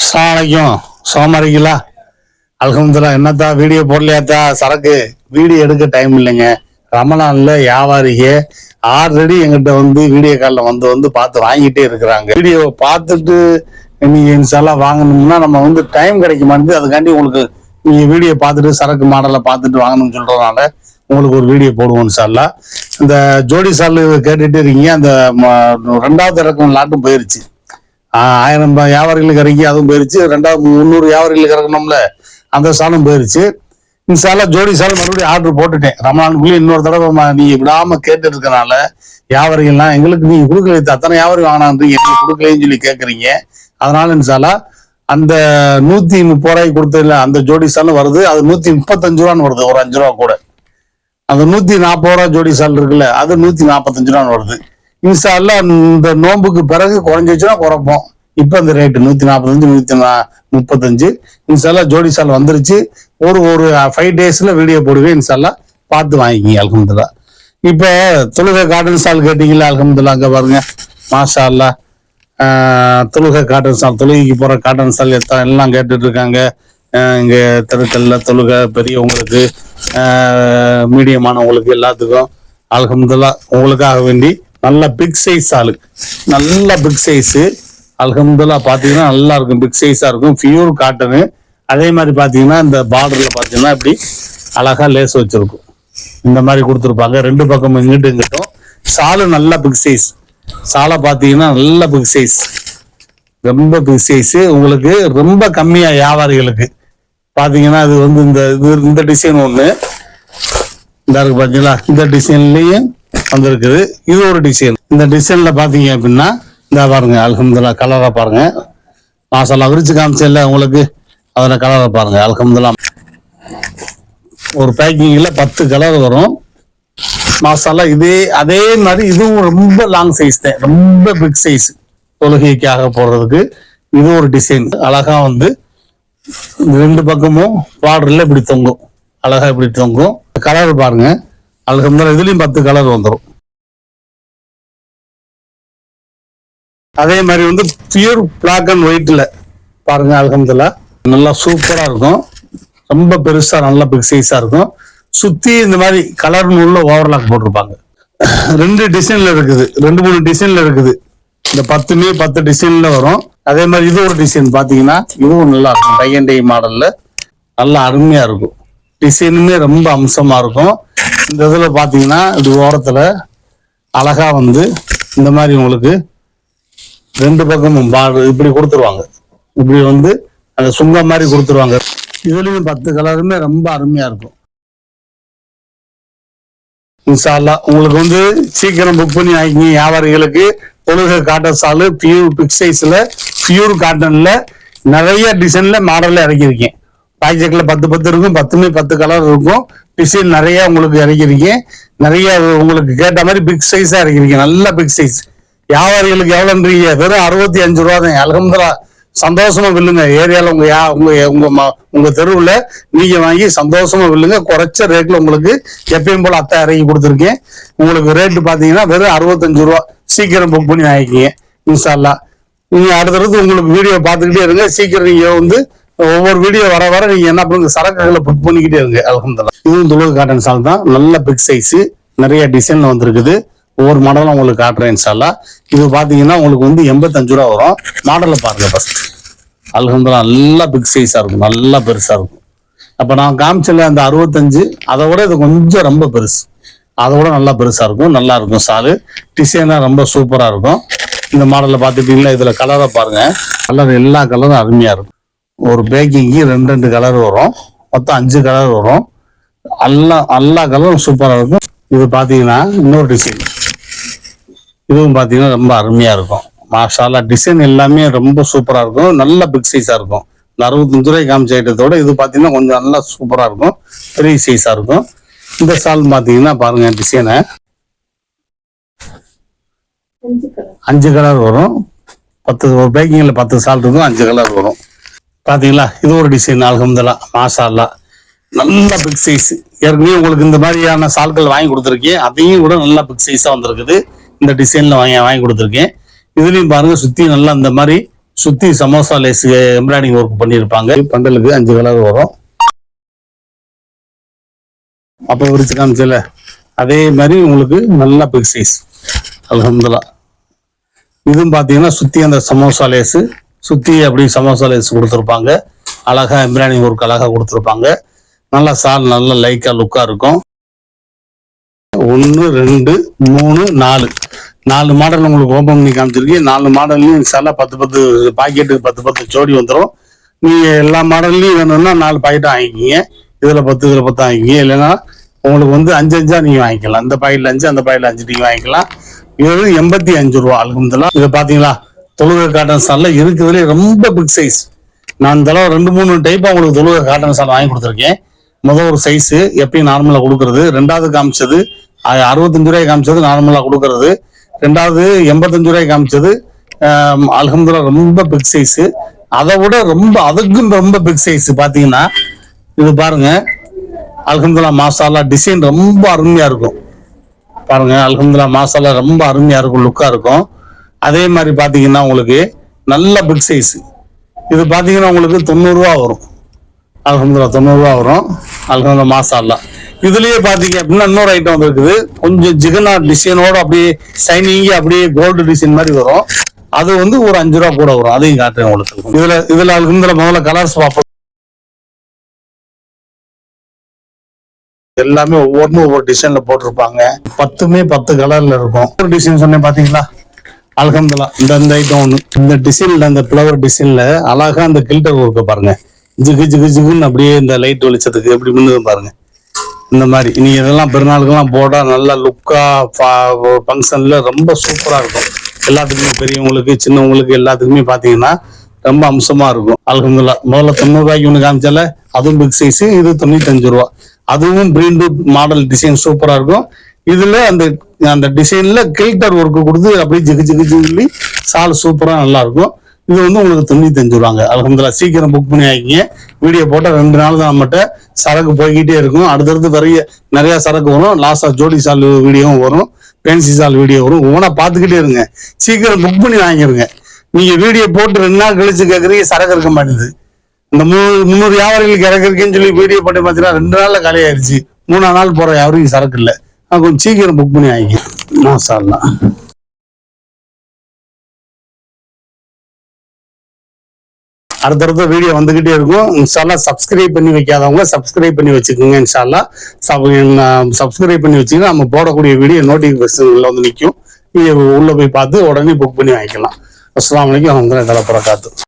அஸ்ஸலாமு சோமாரிங்களா அல்ஹம்துலில்லாஹ். என்னத்தா வீடியோ போடலையாத்தா? சரக்கு வீடியோ எடுக்க டைம் இல்லைங்க. ரமலான்ல வியாபாரிக ஆல்ரெடி எங்கிட்ட வீடியோ காலில் வந்து பார்த்து வாங்கிட்டே இருக்கிறாங்க. வீடியோ பார்த்துட்டு நீங்க இன்ஷால்லாம் வாங்கணும்னா நம்ம டைம் கிடைக்க மாட்டேங்குது. அதுக்காண்டி உங்களுக்கு நீங்க வீடியோ பார்த்துட்டு சரக்கு மாடலை பார்த்துட்டு வாங்கணும்னு சொல்றதுனால உங்களுக்கு ஒரு வீடியோ போடுவோம் இன்ஷால்லா. இந்த ஜோடி சால் கேட்டுட்டு இருக்கீங்க. அந்த ரெண்டாவது இறக்கம் லாட்டும் போயிருச்சு. 1000 வியாபாரிகளுக்கு இறங்கி அதுவும் போயிருச்சு. 300 வியாபாரிகளுக்கு இறக்கணும்ல, அந்த சாலும் போயிருச்சு. இன்ஷால்லா ஜோடி சால் மறுபடியும் ஆர்டர் போட்டுட்டேன். ரமலானுக்குள்ளே இன்னொரு தடவை நீங்க விடாம கேட்டு இருக்கனால வியாபாரிகள்லாம் எங்களுக்கு நீங்க கொடுக்கல, அத்தனை வியாபாரி வாங்கினான்றீங்க, எங்களுக்கு கொடுக்கலன்னு சொல்லி கேட்குறீங்க. அதனால இன்ஷால்லா அந்த 130 ரூபாய்க்கு கொடுத்ததுல அந்த ஜோடி சாலும் வருது. அது 135 ரூபான்னு வருது, ஒரு 5 ரூபா கூட. அந்த 140 ரூபா ஜோடி சால் இருக்குல்ல, அது 145 ரூபான்னு வருது. இன்ஷால்லா இந்த நோம்புக்கு பிறகு குறைஞ்சிச்சுன்னா குறைப்போம். இப்ப இந்த ரேட்டு 145 135. இன்ஷால்லா ஜோடி சால் வந்துருச்சு. ஒரு 5 டேஸ்ல வீடியோ போடுவேன். இன்ஷால்லா பார்த்து வாங்கிக்கிங்க. அல்ஹம்துலில்லாஹ். இப்ப தொழுகை காட்டன் சால் கேட்டீங்களா? அல்ஹம்துலில்லாஹ். அங்க பாருங்க, மாஷா அல்லாஹ். தொழுகை காட்டன் சால், தொழுகைக்கு போற காட்டன் சால் எல்லாம் கேட்டுட்டு இருக்காங்க. இங்க தெருக்கல்ல தொழுகை பெரியவங்களுக்கு, மீடியமானவங்களுக்கு எல்லாத்துக்கும் அல்ஹம்துலில்லாஹ் உங்களுக்காக வேண்டி நல்ல பிக் சைஸ் ஆளு, நல்ல பிக் சைஸு. அல்ஹம்துலில்லாஹ் பாத்தீங்கன்னா நல்லா இருக்கும், பிக் சைஸா இருக்கும், பியூர் காட்டனு. அதே மாதிரி பாத்தீங்கன்னா இந்த பார்டர்ல பாத்தீங்கன்னா இப்படி அழகா லேஸ் வச்சிருக்கும். இந்த மாதிரி கொடுத்துருப்பாங்க. 2 பக்கமும் இங்கிட்டு இங்கிட்டும். சாலு நல்ல பிக் சைஸ். சாலை பாத்தீங்கன்னா நல்ல பிக் சைஸ், ரொம்ப பிக் சைஸ். உங்களுக்கு ரொம்ப கம்மியா வியாபாரிகளுக்கு பாத்தீங்கன்னா இது இந்த டிசைன் ஒண்ணு இந்த இருக்கு பாத்தீங்களா? இந்த டிசைன்லயும் வந்திருக்குது. இது ஒரு டிசைன். இந்த டிசைன்ல பாத்தீங்க அப்படின்னா இந்த பாருங்க, அல்ஹம்துலில்லாஹ் கலரா பாருங்க. மாஷாஅல்லாஹ் விரிச்சு காமிச்சல உங்களுக்கு, அதுல கலரை பாருங்க. அல்ஹம்துலில்லாஹ் ஒரு பேக்கிங்ல 10 கலர் வரும். மாஷாஅல்லாஹ் அதே மாதிரி இதுவும் ரொம்ப லாங் சைஸ் தான், ரொம்ப பிக் சைஸ். தொழுகைக்காக போடுறதுக்கு இது ஒரு டிசைன். அழகா 2 பக்கமும் பார்டர்ல இப்படி தொங்கும், அழகா இப்படி தொங்கும். கலர் பாருங்க, அல்ஹம்துலில்லாஹ் இதுலயும் 10 கலர் வந்துடும். அதே மாதிரி பியூர் பிளாக் அண்ட் ஒயிட்ல பாருங்க, அல்ஹம்துலில்லாஹ் நல்லா சூப்பரா இருக்கும். ரொம்ப பெருசா நல்ல பிக் சைஸா இருக்கும். சுத்தி இந்த மாதிரி கலர் நூல்ல ஓவர்லாக் போட்டிருப்பாங்க. 2 டிசைன்ல இருக்குது, 2-3 டிசைன்ல இருக்குது. இந்த 10 டிசைன்ல வரும். அதே மாதிரி இது ஒரு டிசைன் பாத்தீங்கன்னா இதுவும் நல்லா இருக்கும். டை அண்ட் டை மாடல்ல நல்லா அருமையா இருக்கும். டிசைனுமே ரொம்ப அம்சமா இருக்கும். இந்த இதுல பாத்தீங்கன்னா இது ஓரத்துல அழகா இந்த மாதிரி உங்களுக்கு 2 பக்கமும் இப்படி கொடுத்துருவாங்க. இப்படி அந்த சுங்கம் மாதிரி கொடுத்துருவாங்க. இதுலயும் 10 கலருமே ரொம்ப அருமையா இருக்கும். இன்ஷா அல்லாஹ் உங்களுக்கு சீக்கிரம் புக் பண்ணி வாங்கிங்க. வியாபாரிகளுக்கு தொழுகை காட்டன் சாலு பியூர் பிக் சைஸ்ல, பியூர் காட்டன்ல நிறைய டிசைன்ல மாடல்ல இறக்கியிருக்கேன். பாக்கெட்ல 10 இருக்கும், 10 கலர் இருக்கும். டிசைன் நிறைய உங்களுக்கு இறக்கியிருக்கேன். நிறைய உங்களுக்கு கேட்ட மாதிரி பிக் சைஸா இறக்கியிருக்கேன். நல்ல பிக் சைஸ். வியாபாரிகளுக்கு எவ்வளோன்றீங்க? வெறும் 65 ரூபா தான். அல்ஹம்துலில்லாஹ் சந்தோஷமா வில்லுங்க. ஏரியால உங்க தெருவுல நீங்க வாங்கி சந்தோஷமா வில்லுங்க. குறைச்ச ரேட்ல உங்களுக்கு எப்பயும் போல அத்தை இறக்கி கொடுத்துருக்கேன். உங்களுக்கு ரேட்டு பாத்தீங்கன்னா வெறும் 65 ரூபா. சீக்கிரம் புக் பண்ணி வாங்கிக்கிங்க இன்ஷா அல்லாஹ். நீங்க அடுத்தடுத்து உங்களுக்கு வீடியோ பார்த்துக்கிட்டே இருங்க. சீக்கிரம் நீங்க ஒவ்வொரு வீடியோ வர வர நீங்க என்ன பண்ணுங்க, சரக்குகளை புக் பண்ணிக்கிட்டே இருங்க. அல்ஹம்துலில்லாஹ் இதுவும் தொழுகை காட்டன் சால் தான். நல்ல பிக் சைஸ், நிறைய டிசைன்ல வந்திருக்குது. ஒவ்வொரு மாடலும் உங்களுக்கு காட்டுறேன் இன்ஷா அல்லாஹ். இது பாத்தீங்கன்னா உங்களுக்கு 85 ரூபா வரும். மாடலை பாருங்க ஃபர்ஸ்ட். அல்ஹம்துலில்லாஹ் நல்லா பிக் சைஸா இருக்கும், நல்லா பெருசா இருக்கும். அப்ப நான் காமிச்சல அந்த 65, அதை விட இது கொஞ்சம் ரொம்ப பெருசு. அதை விட நல்லா பெருசா இருக்கும், நல்லா இருக்கும். சாலு டிசைனா ரொம்ப சூப்பரா இருக்கும். இந்த மாடலை பார்த்துட்டீங்களா? இதுல கலரை பாருங்க. கலர் எல்லா கலரும் அருமையா இருக்கும். ஒரு பேக்கிங்கு 2 கலர் வரும், மொத்தம் 5 கலர் வரும். எல்லா கலரும் சூப்பரா இருக்கும். இது பாத்தீங்கன்னா இன்னொரு டிசைன். இதுவும் பாத்தீங்கன்னா ரொம்ப அருமையா இருக்கும். மாஷா அல்லாஹ் டிசைன் எல்லாமே ரொம்ப சூப்பரா இருக்கும். நல்ல பிக் சைஸா இருக்கும். இந்த 65 ரூபாய் காமிச்ச ஐட்டத்தோட இது பாத்தீங்கன்னா கொஞ்சம் நல்லா சூப்பரா இருக்கும், பெரிய சைஸா இருக்கும். இந்த சால் பாத்தீங்கன்னா பாருங்க, டிசைனை 5 கலர் வரும். 10 ஒரு பேக்கிங்ல 10 சால் இருக்கும், 5 கலர் வரும். பாத்தீங்களா? இது ஒரு டிசைன். அல்ஹம்துலில்லாஹ் மாஷா அல்லாஹ் நல்ல பிக் சைஸ். ஏற்கனவே உங்களுக்கு இந்த மாதிரியான சால்கள் வாங்கி கொடுத்துருக்கேன். அதையும் கூட நல்லா பிக் சைஸா வந்திருக்குது. இந்த டிசைன்ல வாங்கி கொடுத்துருக்கேன். இதுலயும் பாருங்க, சுத்தி நல்லா இந்த மாதிரி சுத்தி சமோசா லேஸ் எம்ப்ராய்டிங் ஒர்க் பண்ணியிருப்பாங்க. பண்டலுக்கு 5 கலர் வரும். அப்போ விரிச்சு காமிச்சல அதே மாதிரி உங்களுக்கு நல்லா பிக் சைஸ். அல்ஹம்துலில்லாஹ். இதுவும் பாத்தீங்கன்னா சுத்தி அந்த சமோசா லேஸ் சுத்தி அப்படி சமோசா லேஸ் கொடுத்துருப்பாங்க. அழகா எம்ப்ராய்டிங் ஒர்க் அழகா கொடுத்துருப்பாங்க. நல்லா சால் நல்ல லைக்கா லுக்கா இருக்கும். 1 2 3 4 மாடல் உங்களுக்கு ஓபன் பண்ணி காமிச்சிருக்கு. 4 மாடல்லையும் இன்ஷால்லா 10 பாக்கெட்டுக்கு 10 ஜோடி வந்துடும். நீங்க எல்லா மாடல்லையும் வேணும்னா 4 பாக்கெட்டும் வாங்கிக்கிங்க. இதுல 10 இதுல 10 வாங்கிக்கிங்க. இல்லைன்னா உங்களுக்கு வந்து 5 நீங்க வாங்கிக்கலாம். இந்த பாக்கெட்ல 5 அந்த பாக்கெட்ல 5 நீங்க வாங்கிக்கலாம். இது 85 ரூபா. அல்ஹம்துலில்லாஹ். இதை பாத்தீங்களா தொழுகை காட்டன் சால்ல இருக்கிறதுலே ரொம்ப பிக் சைஸ். நான் இந்த தடவை 2-3 டைப்பா உங்களுக்கு தொழுகை காட்டன் சால் வாங்கி கொடுத்துருக்கேன். முதல் ஒரு சைஸ் எப்பயும் நார்மலா கொடுக்கறது. ரெண்டாவது காமிச்சது 65 ரூபாய் காமிச்சது நார்மலா கொடுக்கறது. ரெண்டாவது 85 ரூபாய் காமிச்சது அல்ஹம்துலில்லாஹ் ரொம்ப பிக் சைஸ். அதை விட அதுக்கும் ரொம்ப பிக் சைஸ் பாத்தீங்கன்னா இது பாருங்க. அல்ஹம்துலில்லாஹ் மாஷாஅல்லாஹ் டிசைன் ரொம்ப அருமையா இருக்கும். பாருங்க அல்ஹம்துலில்லாஹ் மாஷாஅல்லாஹ் ரொம்ப அருமையா இருக்கும், லுக்கா இருக்கும். அதே மாதிரி பாத்தீங்கன்னா உங்களுக்கு நல்ல பிக் சைஸ். இது பாத்தீங்கன்னா உங்களுக்கு 90 ரூபா வரும். அல்ஹம்துலில்லாஹ் 90 ரூபா வரும். அல்ஹம்துலில்லாஹ் மாஷாஅல்லாஹ். இதுலயே பாத்தீங்க அப்படின்னா இன்னொரு ஐட்டம் வந்துருக்குது. கொஞ்சம் ஜிகனா டிசைனோட அப்படியே ஷைனிங்கி அப்படியே கோல்டு டிசைன் மாதிரி வரும். அது வந்து ஒரு 5 ரூபா கூட வரும். அதையும் காட்டுறேன் உங்களுக்கு. இதுல அல்ஹம்துலில்லாஹ் முதல்ல கலர்ஸ் பார்ப்போம். எல்லாமே ஒவ்வொரு டிசைன்ல போட்டிருப்பாங்க. 10 கலர்ல இருக்கும். ஒரு டிசைன் சொன்னேன் பாத்தீங்களா அல்ஹம்துலில்லாஹ். இந்த ஐட்டம் ஒண்ணு. இந்த டிசைன்ல அந்த ஃப்ளவர் டிசைன்ல அழகா அந்த கில்டர் ஒர்க்க பாருங்க. ஜிகுன்னு அப்படியே இந்த லைட் வெளிச்சத்துக்கு எப்படி மின்னுது பாருங்க. இந்த மாதிரி நீங்க இதெல்லாம் பெருநாளுக்கெல்லாம் போட்டா நல்லா லுக்கா ஃபங்க்ஷன்ல ரொம்ப சூப்பரா இருக்கும். எல்லாத்துக்குமே பெரியவங்களுக்கு சின்னவங்களுக்கு எல்லாத்துக்குமே பாத்தீங்கன்னா ரொம்ப அம்சமா இருக்கும். அல்ஹம்துலில்லாஹ். முதல்ல 90 ரூபாய்க்கு ஒண்ணு காமிச்சால அதுவும் பிக் சைஸ். இது 95 ரூபா. அதுவும் பிரிண்ட் மாடல் டிசைன் சூப்பரா இருக்கும். இதுல அந்த டிசைன்ல கில்டர் ஒர்க் கொடுத்து அப்படியே ஜிகு சால் சூப்பரா நல்லா இருக்கும். இது வந்து உங்களுக்கு 95 ரூபாங்க. அல்ஹம்துலில்லாஹ். சீக்கிரம் புக் பண்ணி ஆகிங்க. வீடியோ போட்டா 2 நாள் தான் நம்மகிட்ட சரக்கு போய்கிட்டே இருக்கும். அடுத்தடுத்து நிறைய சரக்கு வரும். லாஸ்டா ஜோடி சால் வீடியோவும் வரும், ஃபேன்சி சால் வீடியோ வரும். ஒவ்வொன்றா பார்த்துக்கிட்டே இருங்க. சீக்கிரம் புக் பண்ணி வாங்கிருங்க. நீங்க வீடியோ போட்டு 2 நாள் கழிச்சு கேட்குறீங்க, சரக்கு இருக்க மாட்டேங்குது. இந்த 300 வியாபாரிகளுக்கு இறக்குறதுன்னு சொல்லி வீடியோ போட்டு பார்த்தீங்கன்னா 2 நாள்ல காலி ஆயிடுச்சு. 3ஆம் நாள் போற யாரும் சரக்கு இல்லை. கொஞ்சம் சீக்கிரம் புக் பண்ணி வாங்கிங்க. மாஷாஅல்லாஹ். அடுத்தடுத்த வீடியோ வந்துகிட்டே இருக்கும். இன்ஷாஅல்லாஹ் சப்ஸ்கிரைப் பண்ணி வைக்காதவங்க சப்ஸ்கிரைப் பண்ணி வச்சுக்கோங்க. இன்ஷாஅல்லாஹ் சப்ஸ்கிரைப் பண்ணி வச்சீங்கன்னா நம்ம போடக்கூடிய வீடியோ நோட்டிபிகேஷன்ல வந்து நிற்கும். நீங்க உள்ள போய் பார்த்து உடனே புக் பண்ணி வாங்கிக்கலாம். அஸ்ஸலாமு அலைக்கும் வரஹ்மத்துல்லாஹி வபரகாத்துஹு.